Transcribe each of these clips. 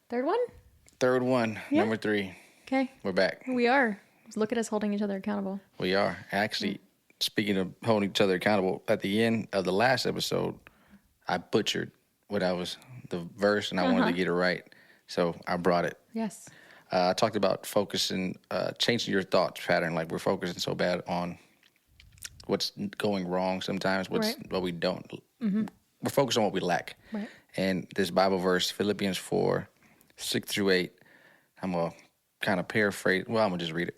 Third one? Third one, Yeah. number 3. Okay. We're back. We are. Look at us holding each other accountable. We are. Actually, speaking of holding each other accountable, at the end of the last episode, I butchered the verse, and I wanted to get it right. So I brought it. Yes. I talked about focusing, changing your thoughts pattern. Like we're focusing so bad on what's going wrong sometimes, what we don't. We're focused on what we lack. Right. And this Bible verse, Philippians 4, 6 through 8, I'm going to kind of paraphrase. Well, I'm going to just read it.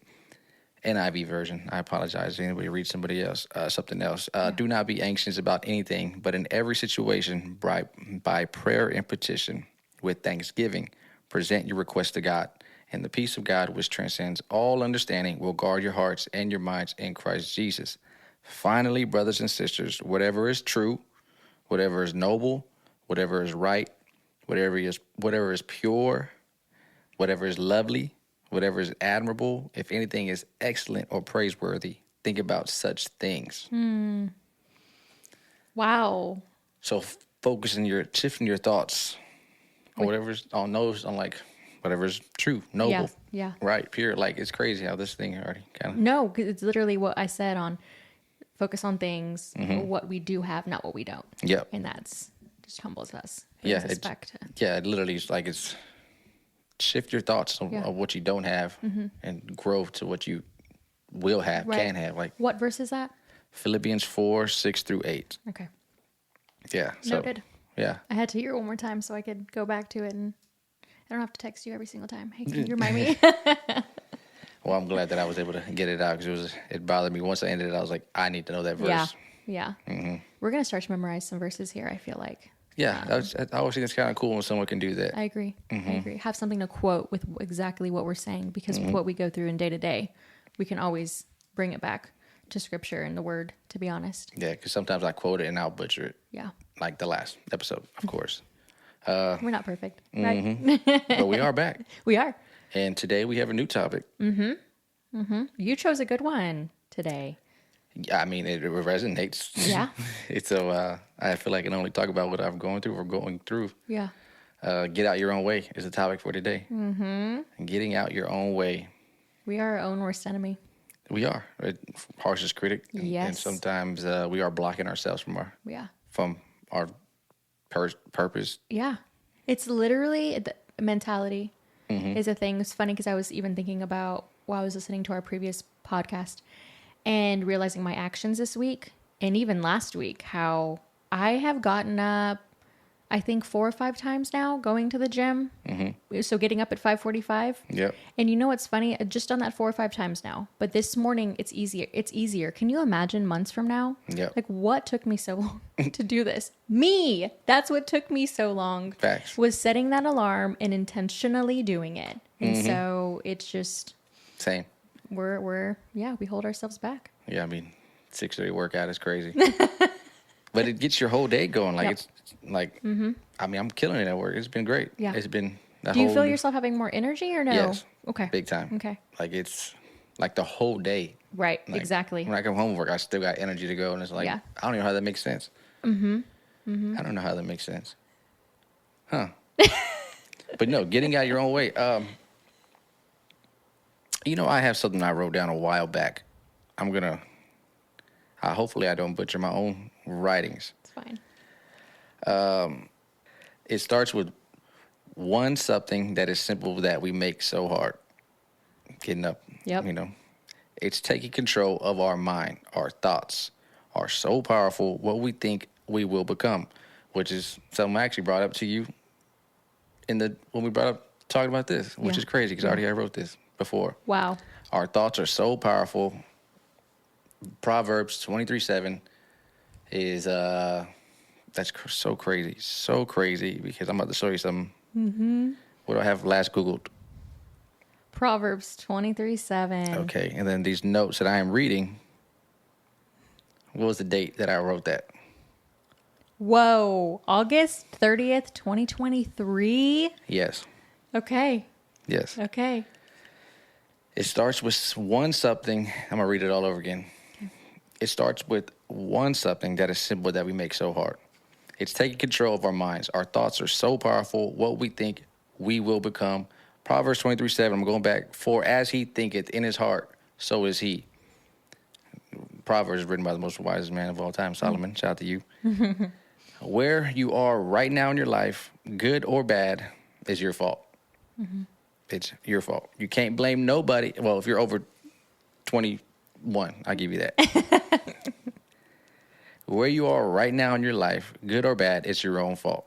NIV version. I apologize. Anybody read something else. Do not be anxious about anything, but in every situation, by prayer and petition, with thanksgiving, present your request to God. And the peace of God, which transcends all understanding, will guard your hearts and your minds in Christ Jesus. Finally, brothers and sisters, whatever is true, whatever is noble, whatever is right, whatever is pure, whatever is lovely, whatever is admirable, if anything is excellent or praiseworthy, think about such things. Wow. So shifting your thoughts on whatever's whatever's true, noble, Yeah. right, pure. Like it's crazy how this thing already kind of. No, because it's literally what I said on focus on things, what we do have, not what we don't. Yep. And that's just humbles us. Yeah. Brings us back to. Yeah. It literally is like it's shift your thoughts of what you don't have and grow to what you will have, can have. Like what verse is that? Philippians 4, 6 through 8. Okay. Yeah. So, Noted. yeah. I had to hear it one more time so I could go back to it, and I don't have to text you every single time. Hey, can you remind me? Well, I'm glad that I was able to get it out because it bothered me. Once I ended it, I was like, I need to know that verse. Yeah. We're going to start to memorize some verses here, I feel like. Yeah, I always think it's kind of cool when someone can do that. I agree. I agree. Have something to quote with exactly what we're saying, because with what we go through in day to day, we can always bring it back to scripture and the word, to be honest. Yeah, because sometimes I quote it and I'll butcher it. Yeah. Like the last episode, of course. We're not perfect, right? But we are back. We are. And today we have a new topic. You chose a good one today. I mean, it resonates. Yeah. It's I feel like I can only talk about what I'm going through or going through. Yeah. Get out your own way is the topic for today. Getting out your own way. We are our own worst enemy. We are harshest critic. Yes. And sometimes we are blocking ourselves from our purpose. Yeah. It's literally the mentality is a thing. It's funny because I was even thinking about while I was listening to our previous podcast and realizing my actions this week and even last week, how I have gotten up, I think 4 or 5 times now going to the gym. So getting up at 5:45. Yep. And you know what's funny? I've just done that 4 or 5 times now. But this morning, it's easier. It's easier. Can you imagine months from now? Yep. Like, what took me so long to do this? Me! That's what took me so long. Facts. Was setting that alarm and intentionally doing it. And so it's just... Same. we hold ourselves back. Yeah, I mean, 6:30 workout is crazy. But it gets your whole day going. Like, it's like, I mean, I'm killing it at work. It's been great. Yeah. It's been Do you feel yourself having more energy or no? Yes. Okay. Big time. Okay. Like, it's like the whole day. Right. Like, exactly. When I come home from work, I still got energy to go. And it's like, Yeah. I don't even know how that makes sense. I don't know how that makes sense. Huh. But no, getting out your own way. I have something I wrote down a while back. I'm going to, hopefully I don't butcher my own writings. It's fine. It starts with something that is simple that we make so hard. Getting up. Yep. It's taking control of our mind. Our thoughts are so powerful, what we think we will become, which is something I actually brought up to you when we brought up talking about this, which is crazy because I already wrote this before. Wow. Our thoughts are so powerful. Proverbs 23:7 is that's so crazy because I'm about to show you something. What do I have last Googled? Proverbs 23:7. Okay, and then these notes that I am reading. What was the date that I wrote that? Whoa. August 30th, 2023? Yes. Okay. Yes. Okay. It starts with something. I'm going to read it all over again. Okay. It starts with something that is simple that we make so hard. It's taking control of our minds. Our thoughts are so powerful. What we think we will become. Proverbs 23:7, I'm going back. For as he thinketh in his heart, so is he. Proverbs is written by the most wisest man of all time, Solomon. Shout out to you. Where you are right now in your life, good or bad, is your fault. It's your fault. You can't blame nobody. Well, if you're over 21, I'll give you that. Where you are right now in your life, good or bad, it's your own fault.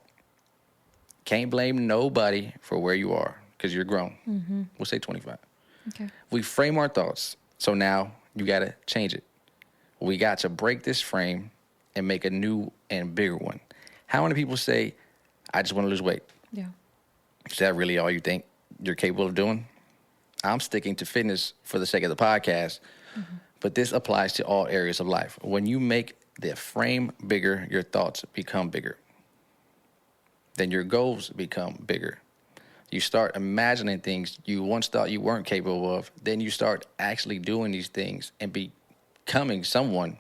Can't blame nobody for where you are because you're grown. We'll say 25. Okay. We frame our thoughts. So now you got to change it. We got to break this frame and make a new and bigger one. How many people say, I just want to lose weight? Yeah. Is that really all you think you're capable of doing? I'm sticking to fitness for the sake of the podcast, but this applies to all areas of life. When you make the frame bigger, your thoughts become bigger. Then your goals become bigger. You start imagining things you once thought you weren't capable of. Then you start actually doing these things and becoming someone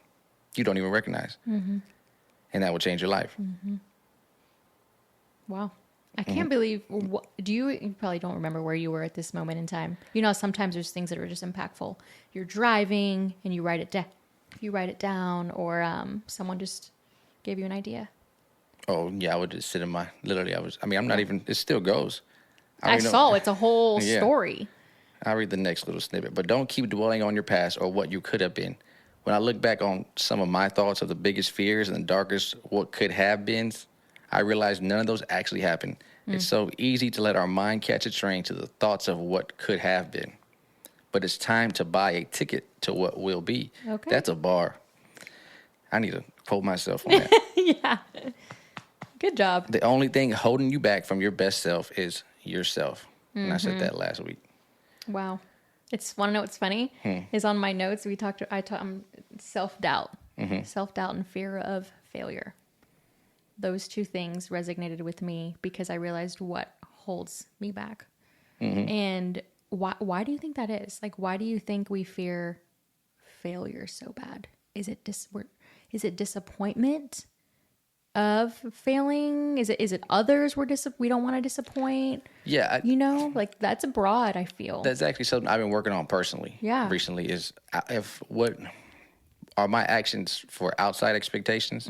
you don't even recognize. And that will change your life. Wow. I can't believe, you probably don't remember where you were at this moment in time. You know, sometimes there's things that are just impactful. You're driving and you write it down, or someone just gave you an idea. Oh, yeah, I would just sit in my, I'm not even, it still goes. It's a whole story. I'll read the next little snippet, but don't keep dwelling on your past or what you could have been. When I look back on some of my thoughts of the biggest fears and the darkest what could have been, I realized none of those actually happened. It's so easy to let our mind catch a train to the thoughts of what could have been. But it's time to buy a ticket to what will be. Okay. That's a bar. I need to quote myself on that. Yeah. Good job. The only thing holding you back from your best self is yourself. And I said that last week. Wow. Want to know what's funny? Is on my notes, self-doubt. Self-doubt and fear of failure. Those two things resonated with me because I realized what holds me back. And why do you think that is? Like, why do you think we fear failure so bad? Is it disappointment of failing? Is it others we don't want to disappoint? Yeah. Like that's broad, I feel. That's actually something I've been working on personally. Yeah. Recently is what are my actions for outside expectations,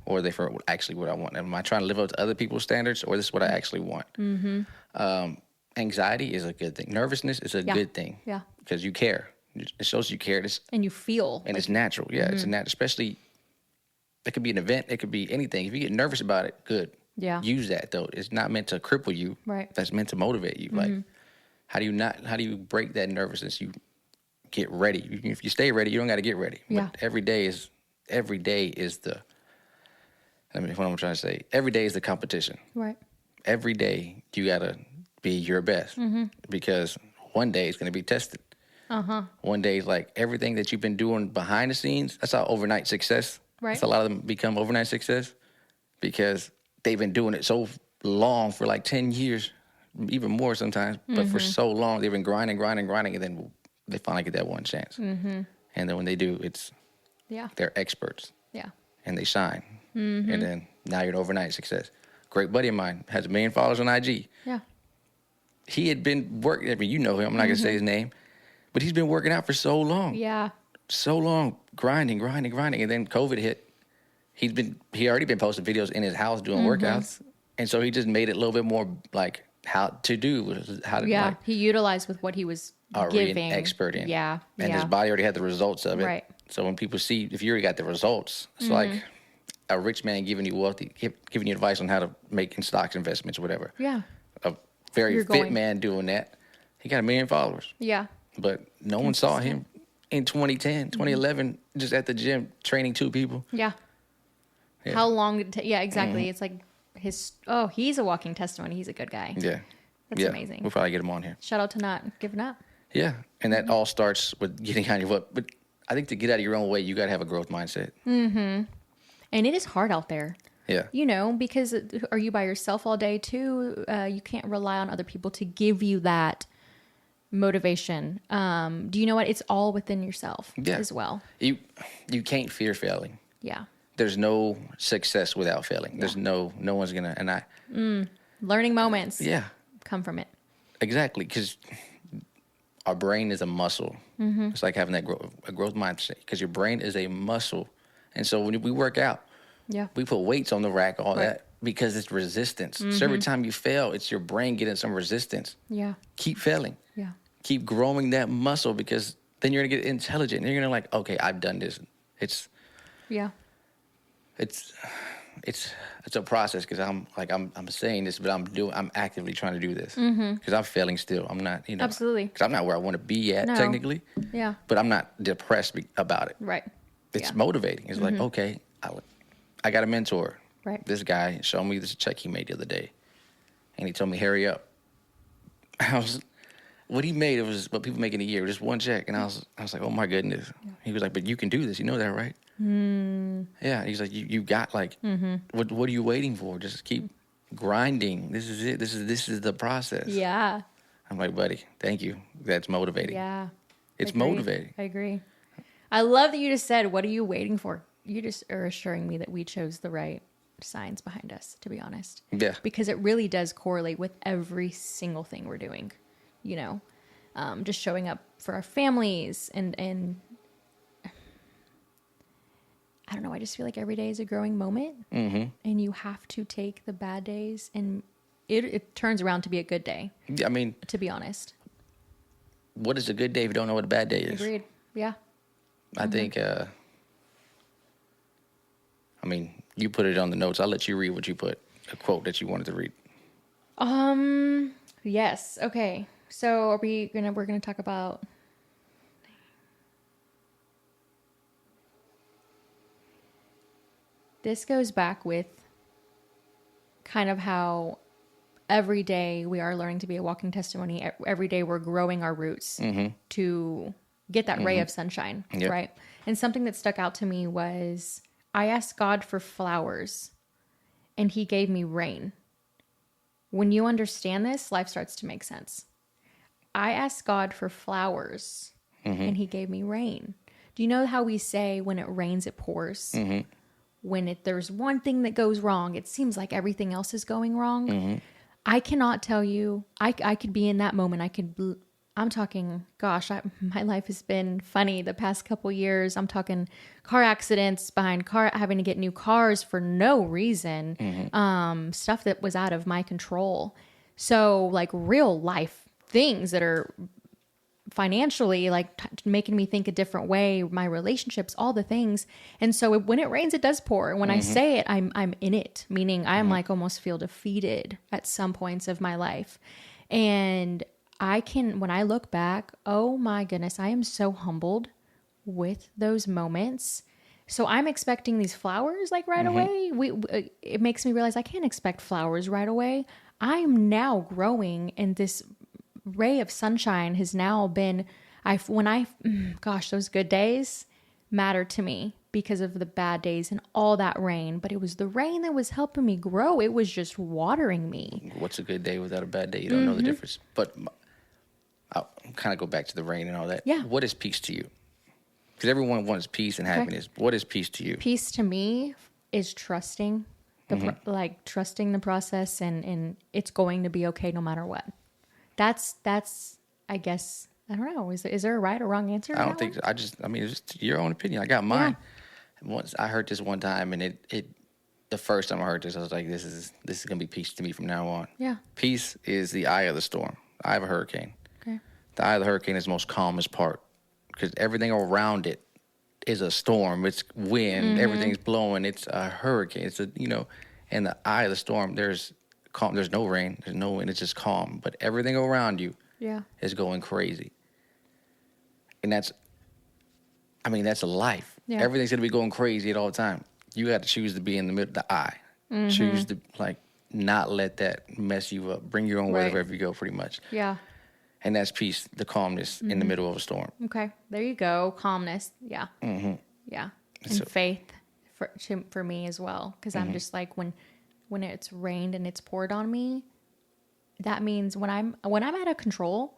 or are they for actually what I want? Am I trying to live up to other people's standards, or this is what I actually want? Anxiety is a good thing. Nervousness is a good thing. Yeah. Because you care. It shows you care. And you feel. And it's natural. Yeah, it's a natural. Especially, it could be an event. It could be anything. If you get nervous about it, good. Yeah. Use that, though. It's not meant to cripple you. Right. That's meant to motivate you. Like, how do you break that nervousness? You get ready. If you stay ready, you don't got to get ready. Yeah. But every day is the, what I'm trying to say, every day is the competition. Right. Every day you got to be your best because one day it's going to be tested. One day, like everything that you've been doing behind the scenes, that's how overnight success. Right. That's a lot of them become overnight success because they've been doing it so long for like 10 years, even more sometimes. But for so long, they've been grinding, and then they finally get that one chance. And then when they do, they're experts. Yeah. And they shine. And then now you're an overnight success. Great buddy of mine has 1 million followers on IG. Yeah. He had been working, you know him, I'm not going to say his name, but he's been working out for so long. Yeah. So long, grinding. And then COVID hit. He already been posting videos in his house doing workouts. And so he just made it a little bit more like how to do. He utilized with what he was already giving. An expert in. Yeah. And his body already had the results of it. Right. So when people see, if you already got the results, it's like a rich man giving you giving you advice on how to make in stocks investments or whatever. Yeah. A very fit man doing that. He got 1 million followers. Yeah. But no one saw him in 2010, 2011, just at the gym training 2 people. Yeah. How long did it take? Yeah, exactly. It's like he's a walking testimony. He's a good guy. Yeah. That's amazing. We'll probably get him on here. Shout out to not giving up. Yeah. And that all starts with getting out of your way. But I think to get out of your own way, you got to have a growth mindset. And it is hard out there. Yeah. Because are you by yourself all day too? You can't rely on other people to give you that motivation. Do you know what? It's all within yourself as well. You can't fear failing. Yeah. There's no success without failing. There's no one's going to, learning moments. Yeah. come from it. Exactly, because our brain is a muscle. It's like having that a growth mindset, because your brain is a muscle. And so when we work out, we put weights on the rack, all that, because it's resistance. So every time you fail, it's your brain getting some resistance. Yeah. Keep failing. Yeah. Keep growing that muscle, because then you're going to get intelligent. And you're going to like, okay, I've done this. It's a process, because I'm saying this, but I'm actively trying to do this, because I'm failing still. I'm not, Absolutely, because I'm not where I want to be at technically. Yeah. But I'm not depressed about it. Right. It's motivating. It's like, okay, I got a mentor. Right. This guy showed me this check he made the other day, and he told me, hurry up. What he made, it was what people make in a year, just one check. And I was like, oh my goodness. He was like, but you can do this. You know that, right? Yeah. He's like, you got like, what are you waiting for? Just keep grinding. This is it. This is the process. Yeah. I'm like, buddy, thank you. That's motivating. Yeah. It's motivating. I agree. I love that you just said, what are you waiting for? You just are assuring me that we chose the right science behind us, to be honest. Yeah. Because it really does correlate with every single thing we're doing. Just showing up for our families and I don't know. I just feel like every day is a growing moment, and you have to take the bad days, and it turns around to be a good day. I mean, to be honest, what is a good day if you don't know what a bad day is? Agreed. Yeah. I think. I mean, you put it on the notes. I'll let you read what you put. A quote that you wanted to read. Yes. Okay. So we're gonna talk about. This goes back with kind of how every day we are learning to be a walking testimony. Every day we're growing our roots to get that ray of sunshine, right? And something that stuck out to me was I asked God for flowers and he gave me rain. When you understand this, life starts to make sense. I asked God for flowers and he gave me rain. Do you know how we say when it rains, it pours? When there's one thing that goes wrong, it seems like everything else is going wrong. I cannot tell you, I could be in that moment. I'm talking, gosh, my life has been funny the past couple years. I'm talking car accidents, having to get new cars for no reason, stuff that was out of my control. So like real life things that are financially like making me think a different way, my relationships, all the things. And so when it rains, it does pour. And when I say it, I'm in it, meaning I'm like almost feel defeated at some points of my life. And when I look back, oh my goodness, I am so humbled with those moments. So I'm expecting these flowers like right away. It makes me realize I can't expect flowers right away. I'm now growing, and this ray of sunshine has now been, those good days matter to me because of the bad days and all that rain. But it was the rain that was helping me grow. It was just watering me. What's a good day without a bad day? You don't know the difference. But I'll kind of go back to the rain and all that. Yeah. What is peace to you? Because everyone wants peace and happiness. What is peace to you? Peace to me is trusting, trusting the process, and it's going to be okay no matter what. That's I guess, I don't know. Is there a right or wrong answer? I don't think so. It's just your own opinion. I got mine. Yeah. Once I heard this one time, and it the first time I heard this, I was like, this is gonna be peace to me from now on. Yeah. Peace is the eye of the storm. Eye of a hurricane. Okay. The eye of the hurricane is the most calmest part, because everything around it is a storm. It's wind. Everything's blowing. It's a hurricane. It's in the eye of the storm, there's calm. There's no rain. There's no wind. It's just calm. But everything around you is going crazy. And that's life. Yeah. Everything's going to be going crazy at all the time. You got to choose to be in the middle of the eye. Choose to not let that mess you up. Bring your own way wherever you go, pretty much. Yeah. And that's peace, the calmness in the middle of a storm. Okay. There you go. Calmness. Yeah. Yeah. And faith for me as well. Because I'm just like, when it's rained and it's poured on me, that means when I'm out of control,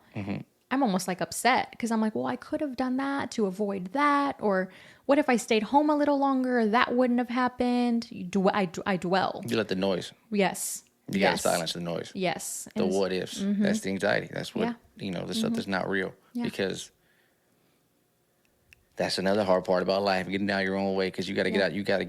I'm almost like upset, because I'm like, well, I could have done that to avoid that. Or what if I stayed home a little longer? That wouldn't have happened. I dwell. You let the noise. Yes. You got to silence the noise. Yes. The what ifs. That's the anxiety. That's what, the stuff that's not real. Yeah. Because that's another hard part about life, getting out your own way, because you got to get out. You got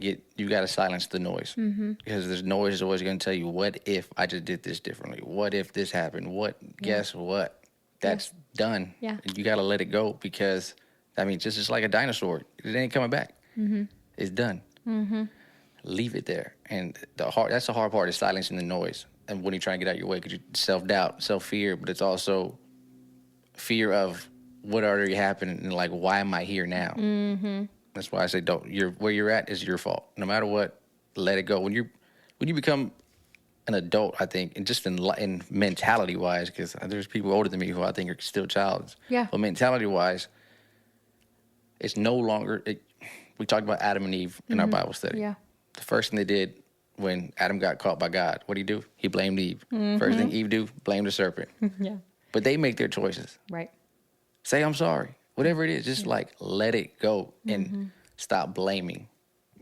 to silence the noise. Because this noise is always going to tell you, what if I just did this differently? What if this happened? Guess what? That's done. Yeah. You got to let it go, because, it's just like a dinosaur. It ain't coming back. It's done. Leave it there. And that's the hard part, is silencing the noise. And when you're trying to get out your way, because you self-doubt, self-fear, but it's also fear of what already happened and like, why am I here now? That's why I say where you're at is your fault. No matter what, let it go. When you become an adult, I think, and just in mentality wise, because there's people older than me who I think are still childs. Yeah. But mentality wise, it's no longer. We talked about Adam and Eve in our Bible study. Yeah. The first thing they did when Adam got caught by God, what did he do? He blamed Eve. First thing Eve do, blame the serpent. Yeah. But they make their choices. Right. Say, I'm sorry. Whatever it is, just let it go and stop blaming.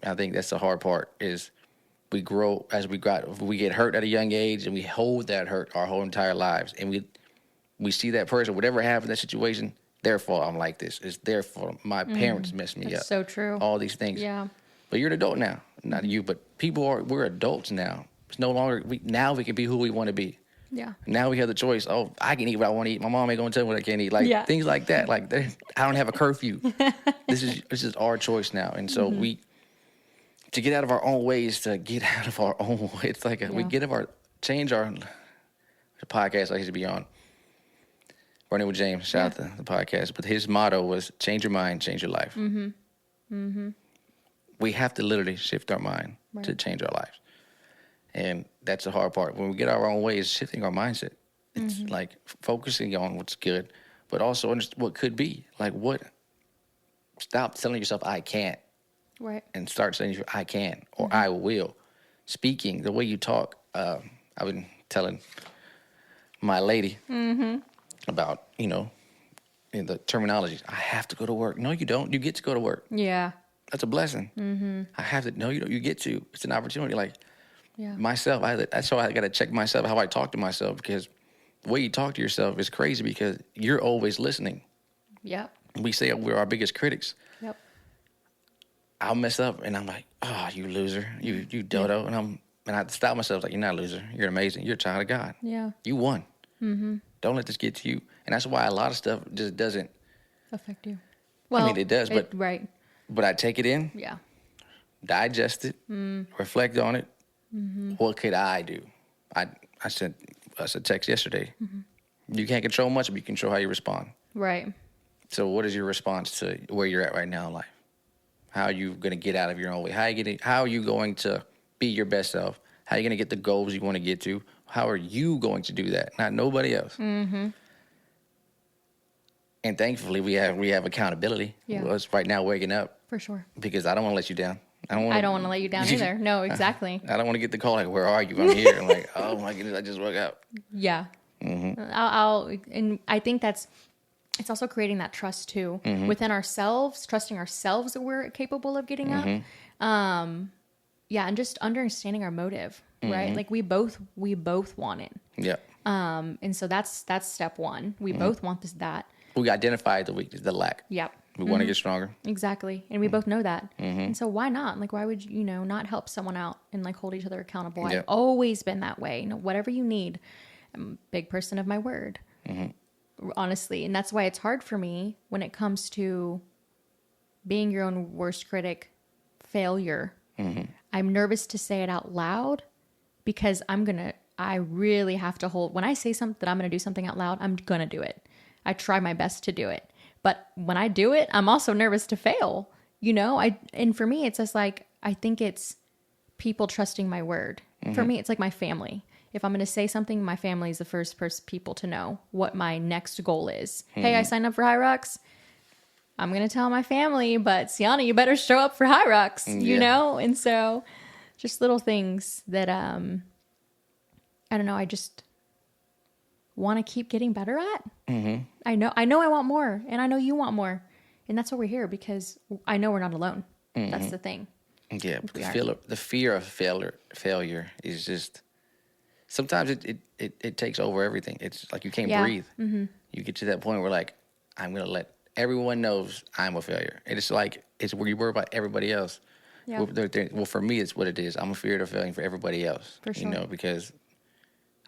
I think that's the hard part, is we grow as we get hurt at a young age, and we hold that hurt our whole entire lives. And we see that person, whatever happened in that situation, their fault I'm like this. It's their fault. My parents messed me up. That's so true. All these things. Yeah. But you're an adult now. Not you, but we're adults now. It's no longer, now we can be who we want to be. Yeah. Now we have the choice. Oh, I can eat what I want to eat. My mom ain't gonna tell me what I can't eat. Like things like that. Like I don't have a curfew. This is our choice now. And so to get out of our own ways, to get out of our own way. It's like change our the podcast I used to be on. Running with James, shout out to the podcast. But his motto was, change your mind, change your life. We have to literally shift our mind to change our lives. And that's the hard part. When we get our own way, is shifting our mindset. It's like focusing on what's good, but also what could be. Like stop telling yourself, I can't. Right. And start saying, I can, or I will. Speaking, the way you talk. I've been telling my lady about, in the terminology. I have to go to work. No, you don't. You get to go to work. Yeah. That's a blessing. I have to. No, you don't. You get to. It's an opportunity. Like, myself, that's why I got to check myself, how I talk to myself, because the way you talk to yourself is crazy, because you're always listening. Yep. We say we're our biggest critics. Yep. I'll mess up and I'm like, oh, you loser, you dodo. And I have to stop myself, like, you're not a loser. You're amazing. You're a child of God. Yeah. You won. Don't let this get to you. And that's why a lot of stuff just doesn't affect you. Well, it does, but right. But I take it in. Yeah. Digest it. Reflect on it. What could I do? I sent us a text yesterday. You can't control much, but you control how you respond. Right. So what is your response to where you're at right now in life? How are you going to get out of your own way? How are you going to be your best self? How are you going to get the goals you want to get to? How are you going to do that? Not nobody else. And thankfully, we have accountability. Yeah. Well, it's right now waking up. For sure. Because I don't want to let you down. I don't want to let you down either. No, exactly. I don't want to get the call like, where are you? I'm here. I'm like, oh my goodness, I just woke up. Yeah. And I think it's also creating that trust too within ourselves, trusting ourselves that we're capable of getting up. And just understanding our motive, right? Like we both want it. Yeah. And so that's step one. We both want that. We identified the weakness, the lack. Yep. We want to get stronger. Exactly. And we both know that. And so why not? Like, why would you, not help someone out and like hold each other accountable? Yep. I've always been that way. Whatever you need. I'm a big person of my word. Honestly. And that's why it's hard for me when it comes to being your own worst critic, failure. I'm nervous to say it out loud because I really have to hold, when I say something that I'm going to do something out loud, I'm going to do it. I try my best to do it. But when I do it, I'm also nervous to fail, and for me, it's just like, I think it's people trusting my word. For me, it's like my family. If I'm going to say something, my family is the first people to know what my next goal is. Hey, I signed up for High Rocks. I'm going to tell my family, but Sienna, you better show up for High Rocks, you know? And so just little things that, I don't know, I just want to keep getting better at. I know I want more, and I know you want more. And that's why we're here, because I know we're not alone. That's the thing. Yeah, the fear of failure is just, sometimes it takes over everything. It's like you can't breathe. You get to that point where like, I'm going to let everyone knows I'm a failure. And it's like, it's where you worry about everybody else. Yeah. Well, for me, it's what it is. I'm a fear of failing for everybody else. For sure. You know, because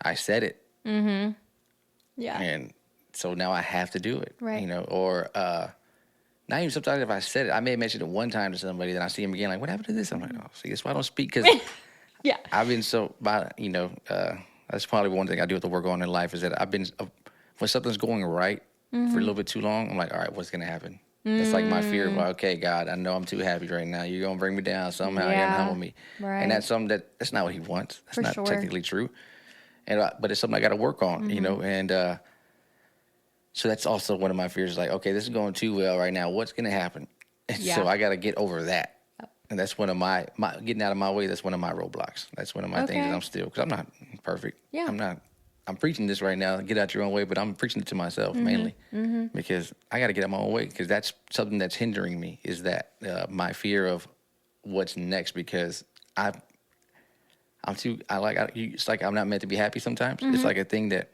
I said it. Yeah. And so now I have to do it. Right. You know, or not even sometimes if I said it, I may have mentioned it one time to somebody, then I see him again, like, what happened to this? I'm like, oh, see, that's why I don't speak, because Yeah. I've been so, you know, that's probably one thing I do have to work on in life is that I've been, when something's going right for a little bit too long, I'm like, all right, what's going to happen? That's like my fear of, well, okay, God, I know I'm too happy right now. You're going to bring me down somehow. You're going to humble me. Right. And that's something that's not what he wants. That's For not sure. technically true. And but it's something I got to work on, you know, and so that's also one of my fears, like, okay, this is going too well right now. What's going to happen? And so I got to get over that. And that's one of my getting out of my way. That's one of my roadblocks. That's one of my things that I'm still, because I'm not perfect. Yeah. I'm preaching this right now. Get out your own way, but I'm preaching it to myself mainly because I got to get out my own way, because that's something that's hindering me, is that my fear of what's next, because it's like I'm not meant to be happy sometimes. It's like a thing that,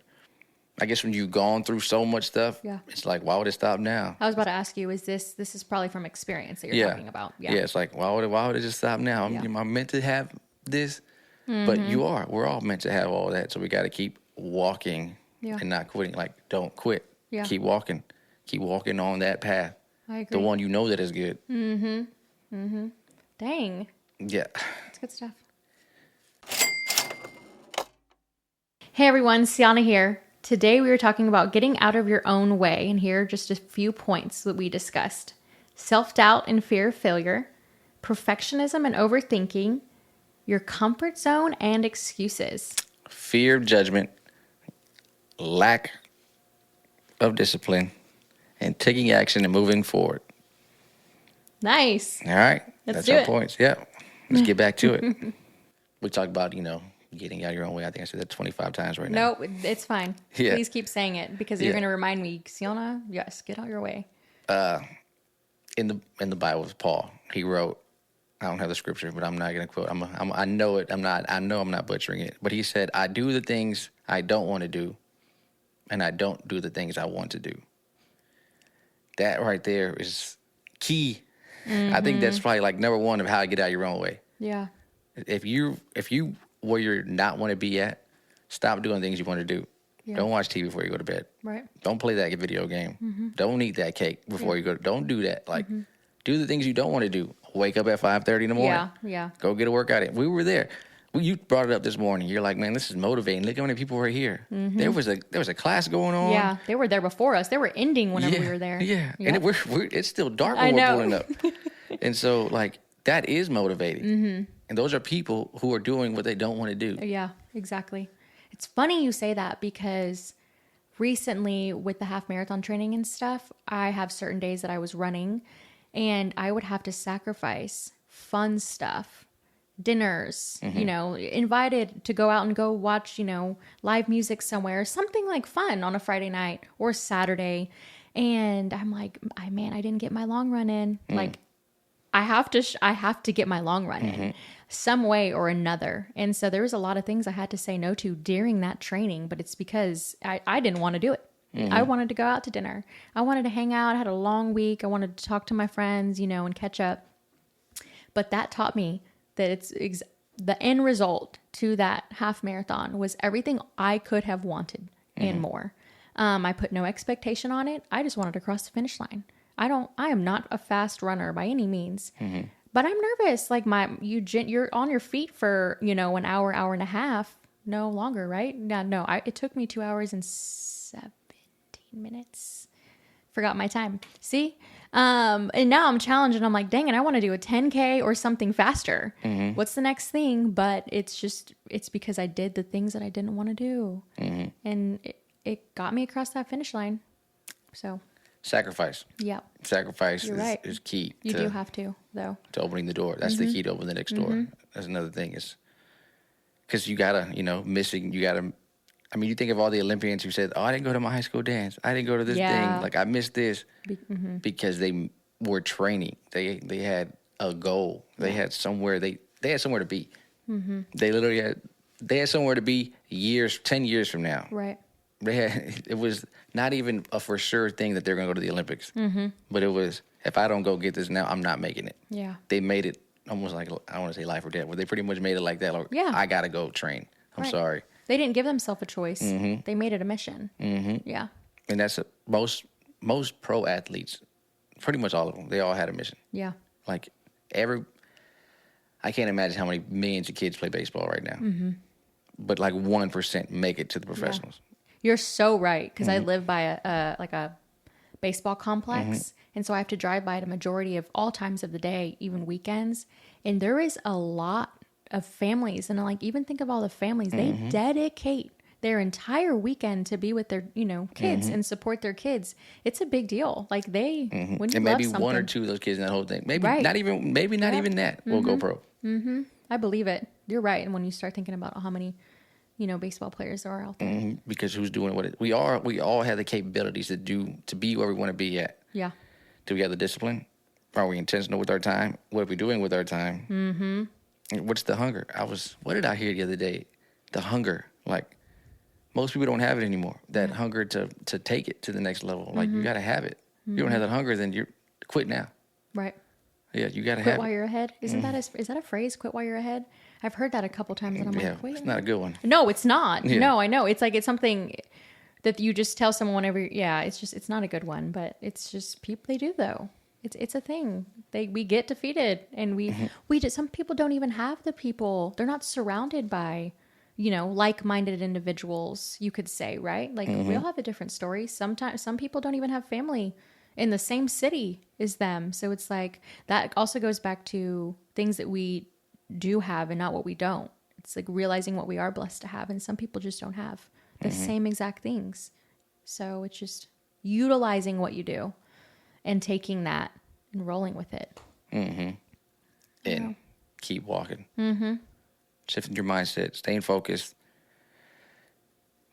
I guess when you've gone through so much stuff, it's like, why would it stop now? I was about to ask you, this is probably from experience that you're talking about. Yeah, it's like, why would it just stop now? I'm meant to have this, but we're all meant to have all that. So we got to keep walking and not quitting. Like, don't quit. Yeah. Keep walking on that path. I agree. The one you know that is good. Dang. Yeah. That's good stuff. Hey everyone, Sienna here. Today we were talking about getting out of your own way, and here are just a few points that we discussed. Self-doubt and fear of failure, perfectionism and overthinking, your comfort zone and excuses. Fear of judgment, lack of discipline, and taking action and moving forward. Nice. All right. That's our points. Yeah. Let's get back to it. We talked about, getting out of your own way. I think I said that 25 times right now. No, it's fine. Yeah. Please keep saying it, because you're going to remind me, Sienna, yes, get out your way. In the Bible, Paul, he wrote, I don't have the scripture, but I'm not going to quote. I know it. I know I'm not butchering it. But he said, I do the things I don't want to do, and I don't do the things I want to do. That right there is key. I think that's probably like number one of how to get out of your own way. Yeah. If you where you're not want to be at, stop doing things you want to do. Yeah. Don't watch TV before you go to bed. Right. Don't play that video game. Don't eat that cake before you go. Don't do that. Like, do the things you don't want to do. Wake up at 5:30 in the morning. Yeah. Go get a workout in. We were there. You brought it up this morning. You're like, man, this is motivating. Look how many people were here. There was a class going on. Yeah, they were there before us. They were ending whenever we were there. Yeah, Yep. and it's still dark when we're pulling up. And so, like, that is motivating. And those are people who are doing what they don't want to do. Yeah, exactly. It's funny you say that, because recently with the half marathon training and stuff, I have certain days that I was running, and I would have to sacrifice fun stuff, dinners, invited to go out and go watch, live music somewhere, something like fun on a Friday night or Saturday. And I'm like, I didn't get my long run in. Like, I have to get my long run in some way or another. And so there was a lot of things I had to say no to during that training, but it's because I didn't want to do it. I wanted to go out to dinner. I wanted to hang out. I had a long week. I wanted to talk to my friends, and catch up. But that taught me that the end result to that half marathon was everything I could have wanted and more. I put no expectation on it. I just wanted to cross the finish line. I am not a fast runner by any means, but I'm nervous. Like you're on your feet for, an hour and a half, no longer, right? No, it took me 2 hours and 17 minutes. Forgot my time. See? And now I'm challenged, and I'm like, dang it, I want to do a 10K or something faster. What's the next thing? But it's because I did the things that I didn't want to do. And it got me across that finish line. So. Sacrifice. Yeah. Sacrifice right. is key. You do have to, though. To opening the door. That's the key to open the next door. That's another thing, is because you gotta, you think of all the Olympians who said, oh, I didn't go to my high school dance. I didn't go to this thing. Like, I missed this because they were training. They had a goal. They had somewhere to be. They literally they had somewhere to be 10 years from now. Right. It was not even a for sure thing that they're going to go to the Olympics. Mm-hmm. But it was, if I don't go get this now, I'm not making it. Yeah. They made it almost like, I don't want to say life or death, but they pretty much made it like that. Like, Yeah. I got to go train. I'm sorry. They didn't give themselves a choice. Mm-hmm. They made it a mission. Mm-hmm. Yeah. And that's most pro athletes, pretty much all of them, they all had a mission. Yeah. Like I can't imagine how many millions of kids play baseball right now. Mm-hmm. But like 1% make it to the professionals. Yeah. You're so right, because I live by a baseball complex, and so I have to drive by it a majority of all times of the day, even weekends. And there is a lot of families, and like even think of all the families they dedicate their entire weekend to be with their kids and support their kids. It's a big deal. Like when you and maybe love one or two of those kids in that whole thing, maybe Right. not even that will go pro. Mm-hmm. I believe it. You're right. And when you start thinking about how many baseball players are out there. Because who's doing what we are? We all have the capabilities to be where we want to be at. Yeah. Do we have the discipline? Are we intentional with our time? What are we doing with our time? Mm-hmm. What's the hunger? What did I hear the other day? The hunger. Like, most people don't have it anymore. That hunger to take it to the next level. Like, you got to have it. If you don't have that hunger, then you quit now. Right. Yeah, you got to have Quit it. while you're ahead. Is that a phrase? Quit while you're ahead. I've heard that a couple times, and I'm like, wait. It's not a good one. No, it's not. Yeah. No, I know. It's like it's something that you just tell someone whenever. Yeah, it's not a good one, but it's just people. They do though. It's a thing. We get defeated, and we just, some people don't even have the people. They're not surrounded by, like-minded individuals. You could say, right? Like we all have a different story. Sometimes some people don't even have family in the same city as them. So it's like that also goes back to things that we do have and not what we don't. It's like realizing what we are blessed to have, and some people just don't have the same exact things. So it's just utilizing what you do and taking that and rolling with it. And keep walking. Shifting your mindset, staying focused.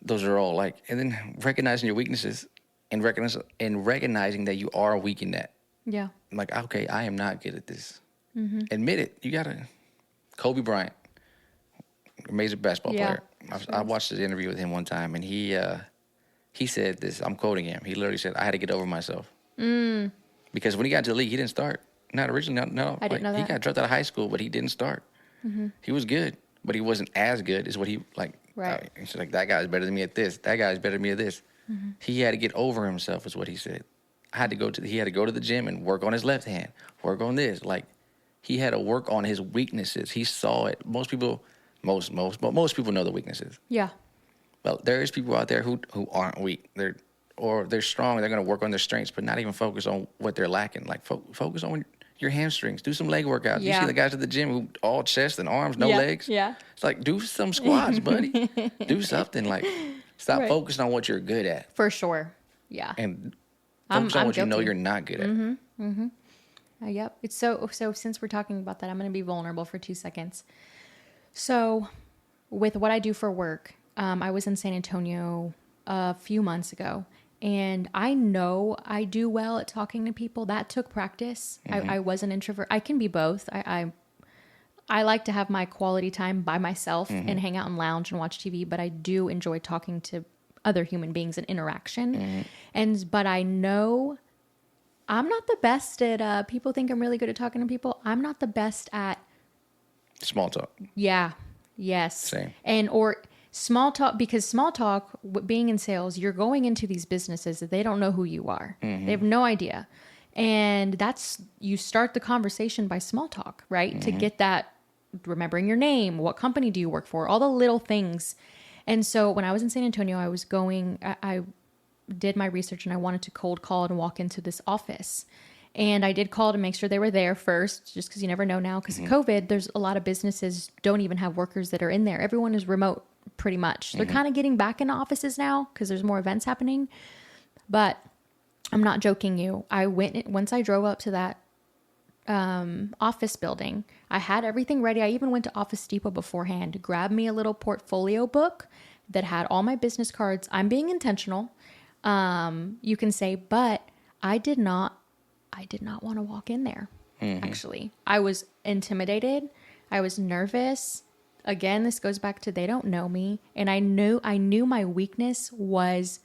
Those are all and then recognizing your weaknesses and recognizing that you are weak in that. Yeah. Like, okay, I am not good at this. Admit it. You gotta. Kobe Bryant, amazing basketball player. I watched his interview with him one time, and he said this. I'm quoting him. He literally said, "I had to get over myself." Because when he got to the league, he didn't start. Not originally. No. I didn't know that. He got dropped out of high school, but he didn't start. He was good, but he wasn't as good as what he like. Right. He's like, that guy's better than me at this. That guy's better than me at this. He had to get over himself, is what he said. He had to go to the gym and work on his left hand, work on this. Like, he had to work on his weaknesses. He saw it. Most people know the weaknesses. Yeah. Well, there is people out there who aren't weak. They're strong. They're going to work on their strengths, but not even focus on what they're lacking. Like, focus on your hamstrings. Do some leg workouts. Yeah. You see the guys at the gym who all chest and arms, no legs. Yeah. It's like, do some squats, buddy. Do something. Like, stop focusing on what you're good at. For sure. Yeah. And focus on what you know guilty. you're not good at. Yep. It's so since we're talking about that, I'm going to be vulnerable for 2 seconds. So with what I do for work, I was in San Antonio a few months ago, and I know I do well at talking to people. That took practice. I was an introvert. I can be both. I like to have my quality time by myself and hang out and lounge and watch TV, but I do enjoy talking to other human beings and interaction. But I know I'm not the best at, people think I'm really good at talking to people. I'm not the best at Small talk. Yeah. Yes. Same. Or small talk, because small talk, being in sales, you're going into these businesses that they don't know who you are. They have no idea. And you start the conversation by small talk, right? To get that, remembering your name, what company do you work for, all the little things. And so when I was in San Antonio, I did my research and I wanted to cold call and walk into this office. And I did call to make sure they were there first, just because you never know now. Because of COVID, there's a lot of businesses don't even have workers that are in there. Everyone is remote pretty much. They're kind of getting back into offices now because there's more events happening. But I'm not joking you. Once I drove up to that office building, I had everything ready. I even went to Office Depot beforehand, grabbed me a little portfolio book that had all my business cards. I'm being intentional, you can say, but I did not want to walk in there. Actually, I was intimidated. I was nervous. again, this goes back to they don't know me. And I knew my weakness was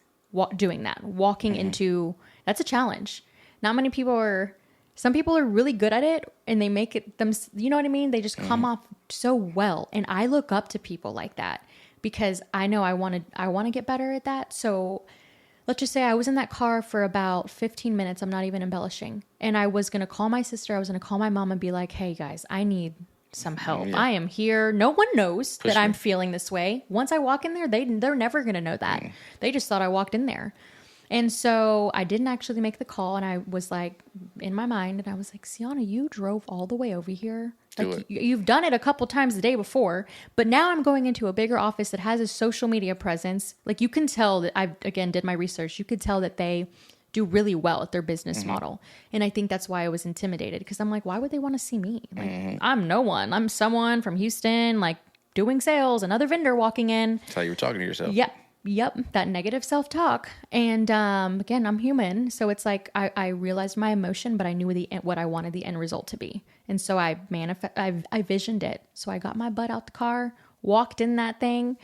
doing that. Walking into, that's a challenge. Not many people are, some people are really good at it and they make it them, you know what I mean? They just come off so well. And I look up to people like that because I know I want to get better at that. So let's just say I was in that car for about 15 minutes. I'm not even embellishing. And I was going to call my sister. I was going to call my mom and be like, hey guys, I need some help. Yeah. I am here. No one knows that I'm feeling this way. Once I walk in there, they're never going to know that. They just thought I walked in there. And so I didn't actually make the call. And I was like, in my mind, and I was like, Sienna, you drove all the way over here. Like you've done it a couple times the day before, but now I'm going into a bigger office that has a social media presence. Like you can tell that I, again, did my research. You could tell that they do really well at their business model. And I think that's why I was intimidated because I'm like, why would they want to see me? Like I'm no one. I'm someone from Houston, like doing sales, another vendor walking in. That's how you were talking to yourself. Yep. That negative self-talk. And again, I'm human. So it's like I realized my emotion, but I knew what I wanted the end result to be. And so I visioned it. So I got my butt out the car, walked in that thing.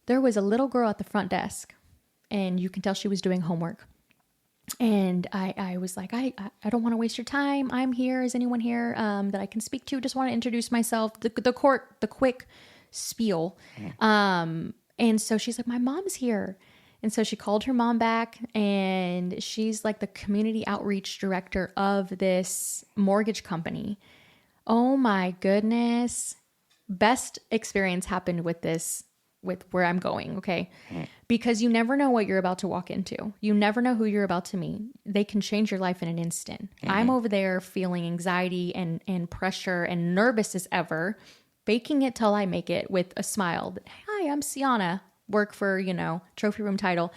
There was a little girl at the front desk and you can tell she was doing homework. And I was like, I don't want to waste your time. I'm here. Is anyone here that I can speak to? Just want to introduce myself. The quick spiel. And so she's like, my mom's here. And so she called her mom back and she's like the community outreach director of this mortgage company. Oh my goodness. Best experience happened with where I'm going. Okay. Because you never know what you're about to walk into. You never know who you're about to meet. They can change your life in an instant. I'm over there feeling anxiety and pressure and nervous as ever, faking it till I make it with a smile. Hi, I'm Sienna, work for, trophy room title.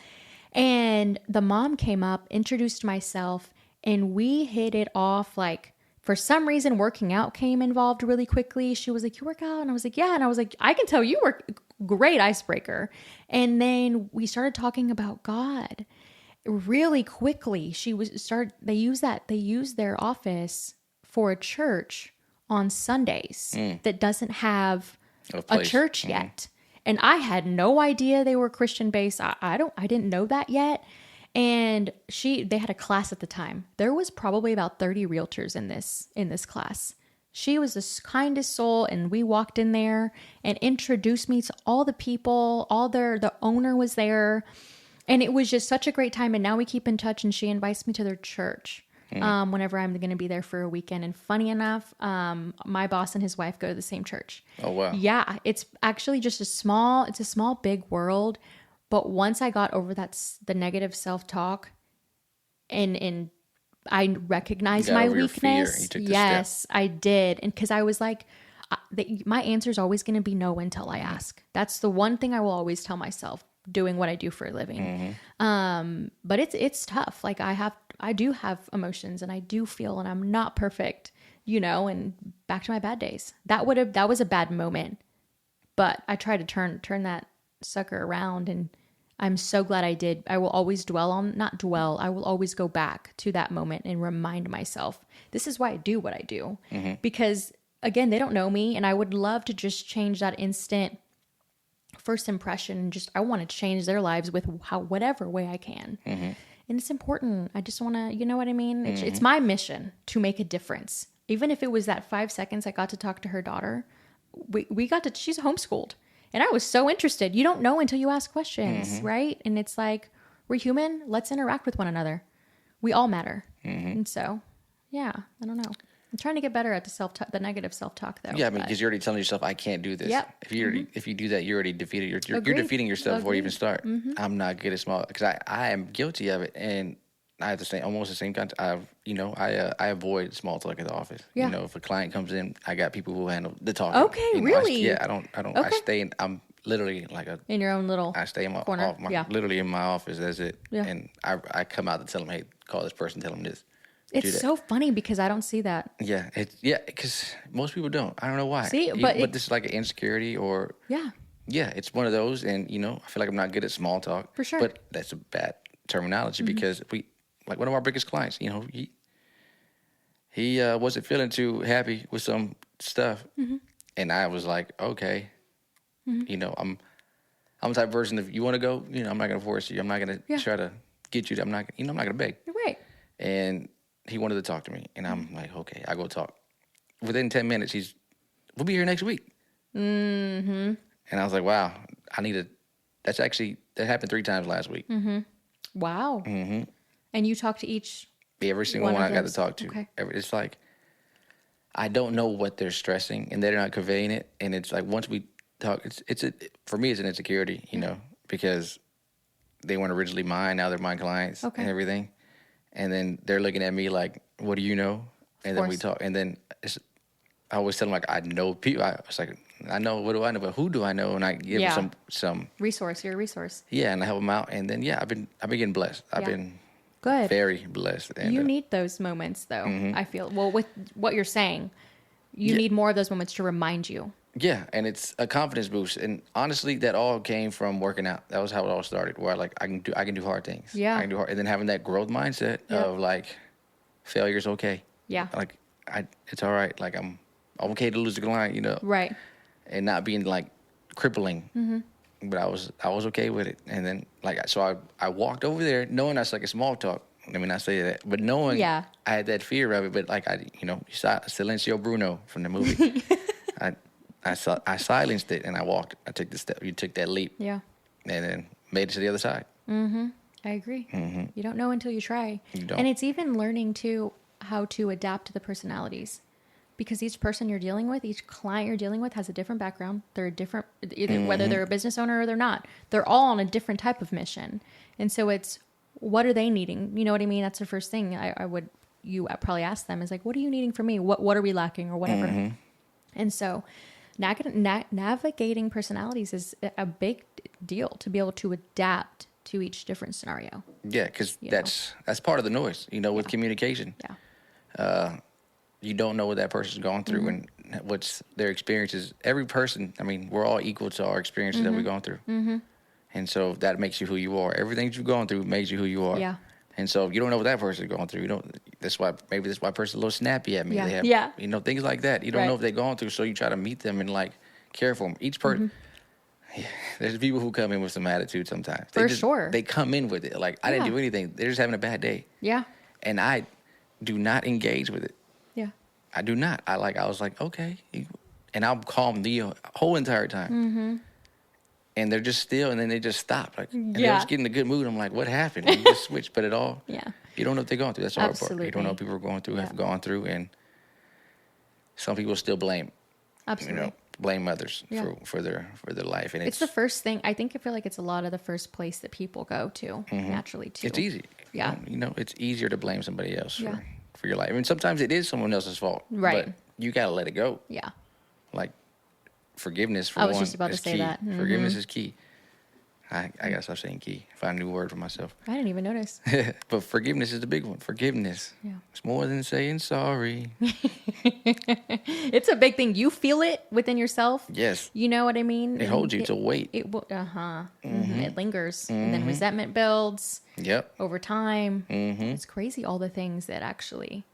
And the mom came up, introduced myself, and we hit it off. Like, for some reason, working out came involved really quickly. She was like, you work out? And I was like, yeah. And I was like, I can tell you work. Great icebreaker. And then we started talking about God really quickly. They use their office for a church on Sundays that doesn't have a church yet. And I had no idea they were Christian based. I didn't know that yet. And they had a class at the time. There was probably about 30 realtors in this class. She was the kindest soul, and we walked in there and introduced me to all the people. The owner was there, and it was just such a great time. And now we keep in touch, and she invites me to their church whenever I'm going to be there for a weekend. And funny enough, my boss and his wife go to the same church. Oh wow! Yeah, it's actually just a small big world. But once I got over the negative self-talk, and I recognized my weakness. Yes, I did. And because I was like, my answer is always going to be no until I ask. That's the one thing I will always tell myself doing what I do for a living. But it's tough. Like I do have emotions and I do feel, and I'm not perfect, and back to my bad days. That was a bad moment, but I try to turn that sucker around, and I'm so glad I did. I will always I will always go back to that moment and remind myself, this is why I do what I do. Because again, they don't know me, and I would love to just change that instant first impression. I want to change their lives with whatever way I can. And it's important. I just want to, you know what I mean? It's my mission to make a difference. Even if it was that 5 seconds I got to talk to her daughter, she's homeschooled. And I was so interested. You don't know until you ask questions, right? And it's like, we're human. Let's interact with one another. We all matter. And so, yeah, I don't know. I'm trying to get better at the negative self-talk, though. Yeah, I mean, because you're already telling yourself, I can't do this. Yep. If you do that, you're already defeated. You're defeating yourself before you even start. I'm not good at small, because I am guilty of it, and I have almost the same kind. I avoid small talk at the office. Yeah. If a client comes in, I got people who handle the talking. Okay, really? I don't. Okay. I stay. I'm literally like in your own little. I stay in my corner. Literally in my office. That's it. Yeah. And I come out to tell them, hey, call this person, tell them this. It's so funny because I don't see that. Yeah, because most people don't. I don't know why. See, but this is like an insecurity or. Yeah. Yeah, it's one of those, and I feel like I'm not good at small talk. For sure. But that's a bad terminology because like one of our biggest clients, he wasn't feeling too happy with some stuff, And I was like, okay, you know, I'm the type of person, if you want to go, you know, I'm not going to force you. I'm not going to try to get you. I'm not going to beg. You're right. And he wanted to talk to me. And I'm like, okay, I go talk. Within 10 minutes, we'll be here next week. And I was like, wow, that happened 3 times last week. Wow. And you talk to each every single one I got to talk to. Okay. It's like, I don't know what they're stressing, and they're not conveying it. And it's like, once we talk, for me, it's an insecurity, you know, because they weren't originally mine. Now they're my clients and everything. And then they're looking at me like, what do you know? And then we talk. And then I always tell them, like, I know people. I was like, I know, what do I know? But who do I know? And I give them some resource. You're a resource. Yeah, and I help them out. And then, I've been getting blessed. I've been good, very blessed. And, you need those moments, though, I feel. Well, with what you're saying, you need more of those moments to remind you. Yeah, and it's a confidence boost. And honestly, that all came from working out. That was how it all started, where I can do hard things. Yeah. I can do hard. And then having that growth mindset of, like, failure's okay. Yeah. Like, it's all right. Like, I'm okay to lose the client, you know. Right. And not being, like, crippling. But I was okay with it. And then, like, so I walked over there knowing that's like a small talk. I mean, I say that, but knowing I had that fear of it. But, like, you saw Silencio Bruno from the movie. I silenced it, and I walked. I took the step. You took that leap. Yeah. And then made it to the other side. I agree. You don't know until you try. You don't. And it's even learning, too, how to adapt to the personalities. Because each person you're dealing with, each client you're dealing with has a different background. They're different, either whether they're a business owner or they're not. They're all on a different type of mission. And so it's, what are they needing? You know what I mean? That's the first thing you probably ask them is like, what are you needing from me? What are we lacking or whatever? And so navigating personalities is a big deal to be able to adapt to each different scenario. Yeah, because that's part of the noise, with communication. Yeah. You don't know what that person's going through and what's their experiences. Every person, I mean, we're all equal to our experiences that we're going through. And so that makes you who you are. Everything you've gone through makes you who you are. Yeah. And so you don't know what that person's going through. That's why a person's a little snappy at me. Yeah. They have, things like that. You don't know what they're going through, so you try to meet them and, like, care for them. Each person, there's people who come in with some attitude sometimes. Sure. They come in with it. Like, I didn't do anything. They're just having a bad day. Yeah. And I do not engage with it. Yeah. I do not. I was like, okay. And I'll calm the whole entire time. And they're just still, and then they just stop. Like, and they're just getting a good mood. I'm like, what happened? You just switch. But it all, you don't know what they're going through. That's the hard part. You don't know what people are going through, have gone through. And some people still blame. Absolutely. Blame others for their life. And it's the first thing. I feel like it's a lot of the first place that people go to naturally, too. It's easy. Yeah. It's easier to blame somebody else for your life. I mean, sometimes it is someone else's fault. Right. But you got to let it go. Yeah. Like, forgiveness for I was one just about to is say key. that. Forgiveness is key. I got to stop saying key. Find a new word for myself. I didn't even notice. But forgiveness is the big one. Forgiveness. Yeah. It's more than saying sorry. It's a big thing. You feel it within yourself. Yes. You know what I mean? It holds you. It's a weight. It will. It lingers. And then resentment builds. Yep. Over time. It's crazy all the things that actually...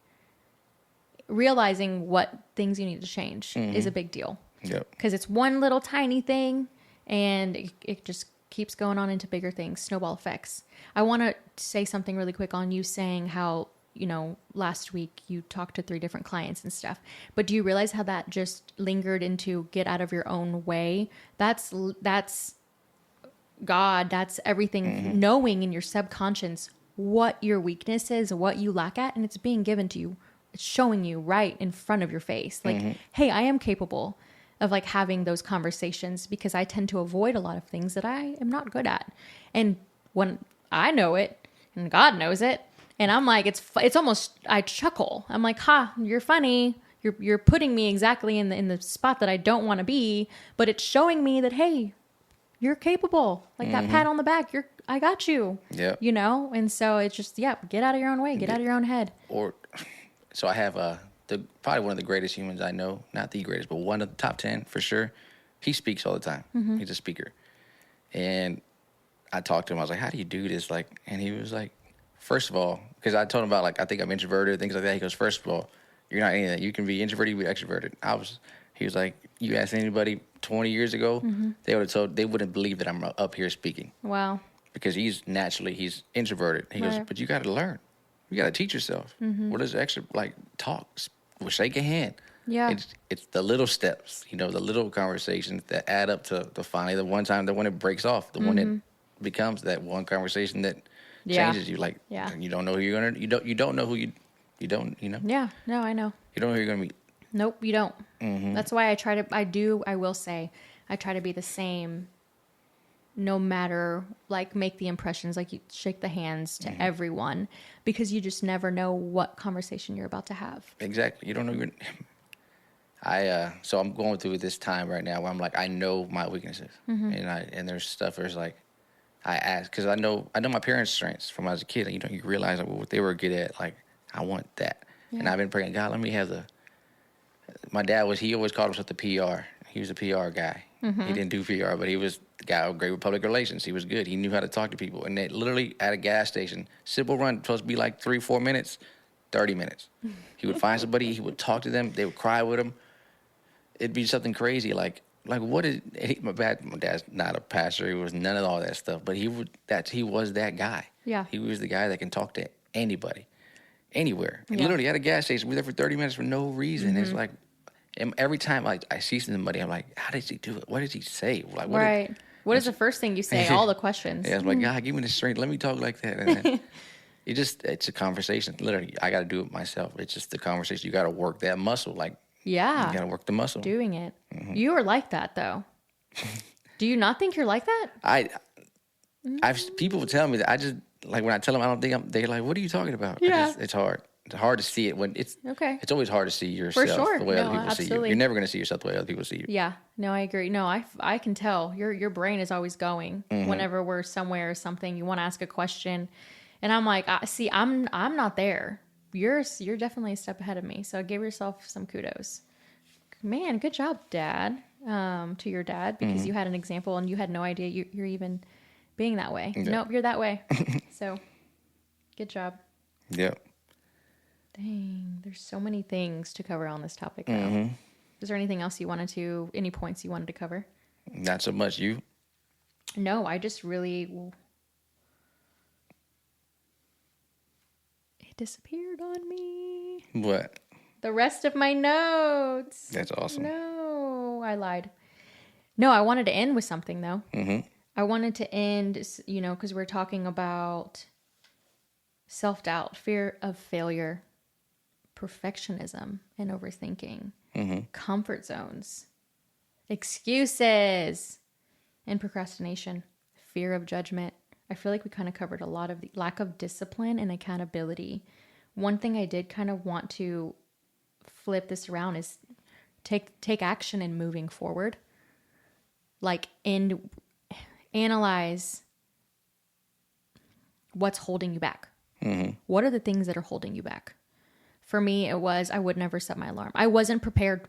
Realizing what things you need to change is a big deal. Yep. Because it's one little tiny thing, and it just keeps going on into bigger things, snowball effects. I want to say something really quick on you saying how, last week you talked to 3 different clients and stuff. But do you realize how that just lingered into get out of your own way? That's God. That's everything, knowing in your subconscious what your weakness is, what you lack at, and it's being given to you. It's showing you right in front of your face. Like, hey, I am capable of, like, having those conversations because I tend to avoid a lot of things that I am not good at. And when I know it and God knows it, and I'm like, it's almost, I chuckle. I'm like, you're funny. You're putting me exactly in the spot that I don't want to be, but it's showing me that, hey, you're capable. Like that pat on the back, I got you. Yeah. And so it's just, get out of your own way, get out of your own head. So I have probably one of the greatest humans I know, not the greatest, but one of the top 10 for sure. He speaks all the time. He's a speaker. And I talked to him. I was like, how do you do this? Like, and he was like, first of all, because I told him about, like, I think I'm introverted, things like that. He goes, first of all, you're not anything. You can be introverted, you can be extroverted. He was like, you ask anybody 20 years ago, they would have told, they wouldn't believe that I'm up here speaking. Wow. Because he's introverted. He goes, but you got to learn. You got to teach yourself. What is extra, like, talk, shake a hand. Yeah. It's the little steps, the little conversations that add up to finally the one time, the one that breaks off, the one that becomes that one conversation that changes you. Like, you don't know who you're going to, you don't know who you don't. Yeah. No, I know. You don't know who you're going to meet. Nope, you don't. That's why I will say, I try to be the same no matter, like, make the impressions, like, you shake the hands to everyone, because you just never know what conversation you're about to have. Exactly. You don't know. So I'm going through this time right now where I'm like, I know my weaknesses, and there's stuff where it's like, I ask, because I know my parents' strengths from when I was a kid. You realize, like, what they were good at. Like, I want that, and I've been praying, God, let me have my dad he always called himself the PR. He was a PR guy. He didn't do PR, but he was the guy great with public relations. He was good. He knew how to talk to people. And they literally, at a gas station, simple run, supposed to be like 3-4 minutes, 30 minutes. He would find somebody, he would talk to them, they would cry with him. It'd be something crazy, like what is, my dad's not a pastor, he was none of all that stuff, but he was that guy. Yeah. He was the guy that can talk to anybody, anywhere. And literally at a gas station, we were there for 30 minutes for no reason. It's like, and every time, like, I see somebody, I'm like, how did he do it? What did he say? Like, what is the first thing you say? All the questions. Yeah, I was like, God, give me the strength. Let me talk like that. And then it's a conversation. Literally, I got to do it myself. It's just the conversation. You got to work that muscle. Like, you got to work the muscle. Doing it. You are like that, though. Do you not think you're like that? People will tell me that. I just, like, when I tell them I don't think they're like, what are you talking about? Yeah. It's hard. It's hard to see it when it's okay. It's always hard to see yourself the way other people see you. You're never going to see yourself the way other people see you. Yeah, no, I agree. No, I can tell your brain is always going whenever we're somewhere or something. You want to ask a question, and I'm like, I'm not there. You're definitely a step ahead of me. So give yourself some kudos. Man, good job, Dad. To your dad, because you had an example and you had no idea you're even being that way. Yeah. Nope, you're that way. So, good job. Yep. Dang, there's so many things to cover on this topic, though. Is there anything else any points you wanted to cover? Not so much. You? No, I just really... It disappeared on me. What? The rest of my notes. That's awesome. No, I lied. No, I wanted to end with something, though. I wanted to end, because we're talking about self-doubt, fear of failure, perfectionism, and overthinking, comfort zones, excuses, and procrastination, fear of judgment. I feel like we kind of covered a lot of the lack of discipline and accountability. One thing I did kind of want to flip this around is take action in moving forward. Like, and analyze what's holding you back. What are the things that are holding you back? For me, it was I would never set my alarm. I wasn't prepared.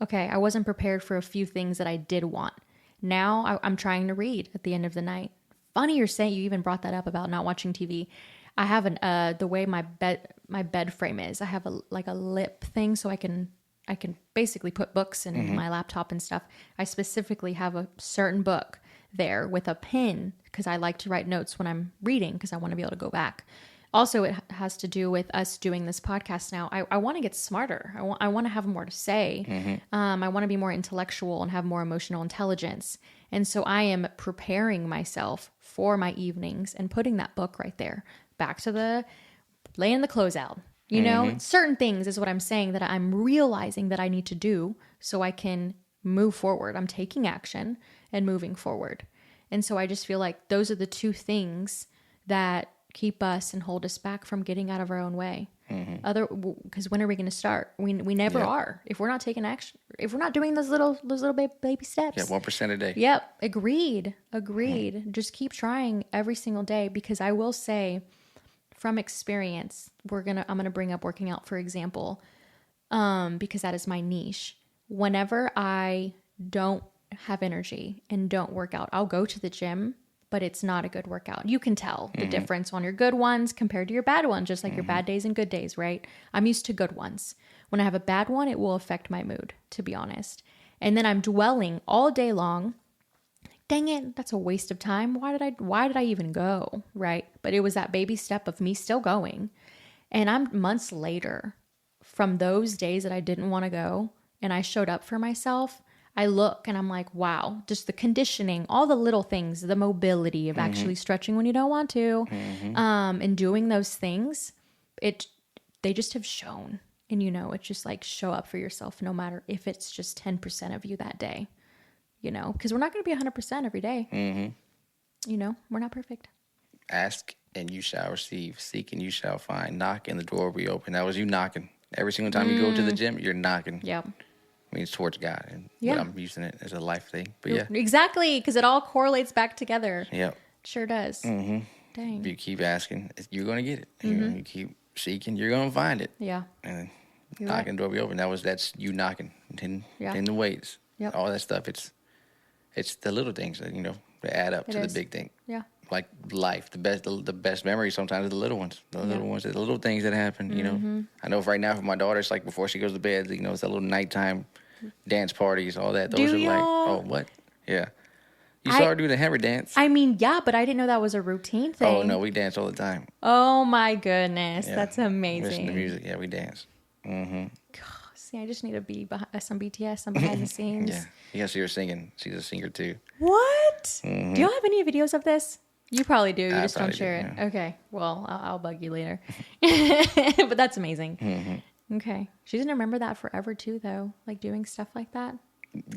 Okay, I wasn't prepared for a few things that I did want. Now I'm trying to read at the end of the night. Funny you're saying, you even brought that up about not watching TV. I have the way my bed frame is. I have a lip thing, so I can basically put books in my laptop and stuff. I specifically have a certain book there with a pen because I like to write notes when I'm reading because I want to be able to go back. Also, it has to do with us doing this podcast now. I want to get smarter. I want to have more to say. I want to be more intellectual and have more emotional intelligence. And so I am preparing myself for my evenings and putting that book right there. Back to laying the clothes out. Certain things is what I'm saying that I'm realizing that I need to do so I can move forward. I'm taking action and moving forward. And so I just feel like those are the two things that keep us and hold us back from getting out of our own way. Because when are we going to start? We never are. If we're not taking action, if we're not doing those little baby steps. Yeah, 1% a day. Yep, agreed. Just keep trying every single day, because I will say, from experience, I'm gonna bring up working out for example, because that is my niche. Whenever I don't have energy and don't work out, I'll go to the gym, but it's not a good workout. You can tell the difference on your good ones compared to your bad ones, just like your bad days and good days, right? I'm used to good ones. When I have a bad one, it will affect my mood, to be honest. And then I'm dwelling all day long. Dang it, that's a waste of time. Why did I even go? Right? But it was that baby step of me still going. And I'm months later from those days that I didn't want to go and I showed up for myself. I look and I'm like, wow, just the conditioning, all the little things, the mobility of actually stretching when you don't want to, and doing those things, they just have shown. And it's just like show up for yourself no matter if it's just 10% of you that day. Because we're not going to be 100% every day. We're not perfect. Ask and you shall receive. Seek and you shall find. Knock and the door will be open. That was you knocking. Every single time you go to the gym, you're knocking. Yep. I mean, it's towards God. But I'm using it as a life thing. But yeah. Exactly, because it all correlates back together. Yep. Sure does. Dang. If you keep asking, you're going to get it. You keep seeking, you're going to find it. Yeah. And knocking, the door will be open. That's you knocking. In the weights. Yep. All that stuff. It's the little things that, that add up to the big thing. Yeah. Like life, the best memories sometimes are the little ones. The little things that happen, I know right now for my daughter, it's like before she goes to bed, it's the little nighttime dance parties, all that. Those are like, oh, what? Yeah. You saw her do the hammer dance. I mean, yeah, but I didn't know that was a routine thing. Oh, no, we dance all the time. Oh, my goodness. Yeah. That's amazing. Listen to music. Yeah, we dance. See, I just need to be some BTS, some behind the scenes. Yeah. You got to see her singing. She's a singer, too. What? Do y'all have any videos of this? You probably do. You just don't share it. Yeah. Okay. Well, I'll bug you later. But that's amazing. Okay. She didn't remember that forever, too, though. Like doing stuff like that.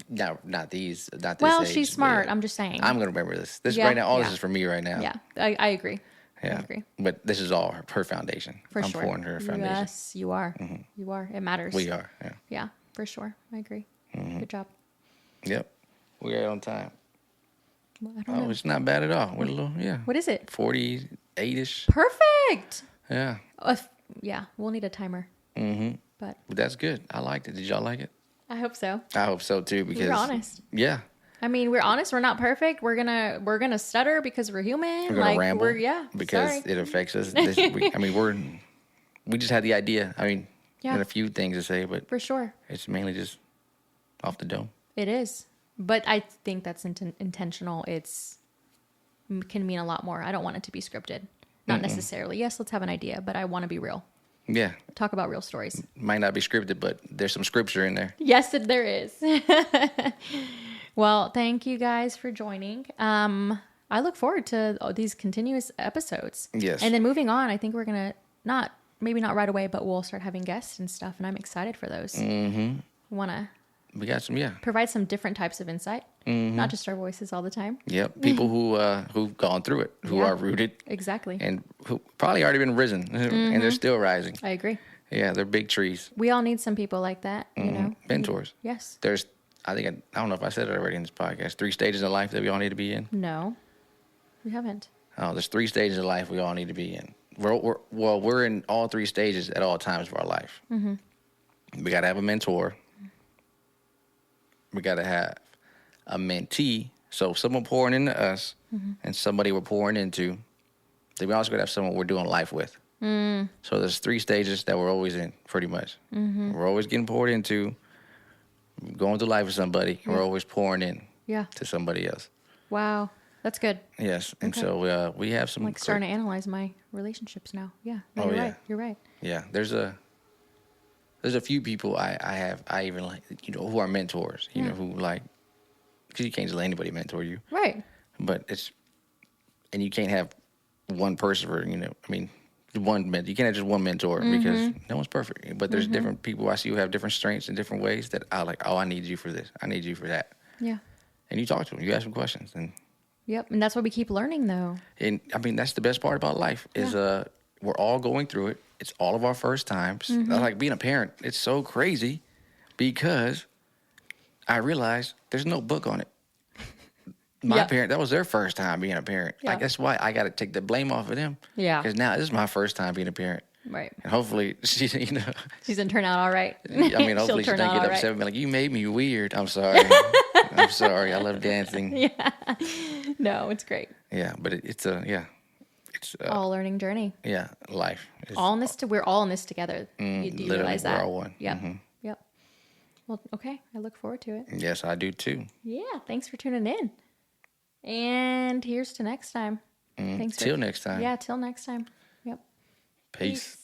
No, not this Well, age, she's smart. I'm just saying. I'm going to remember this. Right now, this is for me right now. Yeah, I agree. Yeah. I agree. But this is all her foundation. For I'm sure. pouring her foundation. Yes, you are. You are. It matters. We are. Yeah. Yeah, for sure. I agree. Good job. Yep. We're on time. Well, I don't know. It's not bad at all. We're a little, What is it? 48-ish. Perfect. Yeah. We'll need a timer. But that's good. I liked it. Did y'all like it? I hope so. I hope so too, because we're honest. Yeah. I mean, we're honest. We're not perfect. We're gonna stutter because we're human. We're gonna ramble. Because sorry. it affects us. We just had the idea. I mean, got a few things to say, but for sure, it's mainly just off the dome. It is, but I think that's intentional. Can mean a lot more. I don't want it to be scripted. Not necessarily. Yes, let's have an idea, but I want to be real. Yeah. Talk about real stories. Might not be scripted, but there's some scripture in there. Yes, there is. Well, thank you guys for joining. I look forward to these continuous episodes. Yes. And then moving on, I think we're going to maybe not right away, but we'll start having guests and stuff. And I'm excited for those. We got some, provide some different types of insight, not just our voices all the time. Yep. People who've gone through it, who are rooted. Exactly. And who probably already been risen and they're still rising. I agree. Yeah, they're big trees. We all need some people like that, you know. Mentors. Yes. I don't know if I said it already in this podcast, 3 stages of life that we all need to be in. No, we haven't. Oh, there's 3 stages of life we all need to be in. We're in all 3 stages at all times of our life. We got to have a mentor. We got to have a mentee. So someone pouring into us and somebody we're pouring into. Then we also got to have someone we're doing life with. So there's 3 stages that we're always in, pretty much. We're always getting poured into, going through life with somebody. We're always pouring in to somebody else. Wow. That's good. Yes. And so we have some... I'm starting to analyze my relationships now. Yeah. No, you're right. You're right. Yeah. There's a few people I even like, who are mentors, you know, who like... Because you can't just let anybody mentor you. Right. But and you can't have one person for, you can't have just one mentor because no one's perfect. But there's different people I see who have different strengths in different ways that I like, I need you for this. I need you for that. Yeah. And you talk to them. You ask them questions. Yep. And that's what we keep learning, though. And, that's the best part about life is we're all going through it. It's all of our first times. Like being a parent, it's so crazy because I realized there's no book on it. My parent, that was their first time being a parent. Like, that's why I got to take the blame off of them. Yeah. Because now this is my first time being a parent. Right. And hopefully, she's going to turn out all right. Hopefully she's going to get upset and be like, you made me weird. I'm sorry. I'm sorry. I love dancing. Yeah. No, it's great. Yeah. But it's all learning journey. Yeah. Life. We're all in this together. Do you realize that? We're all one. Yep. Yep. Well, okay. I look forward to it. Yes, I do too. Yeah. Thanks for tuning in. And here's to next time. Till next time. Yeah, till next time. Yep. Peace.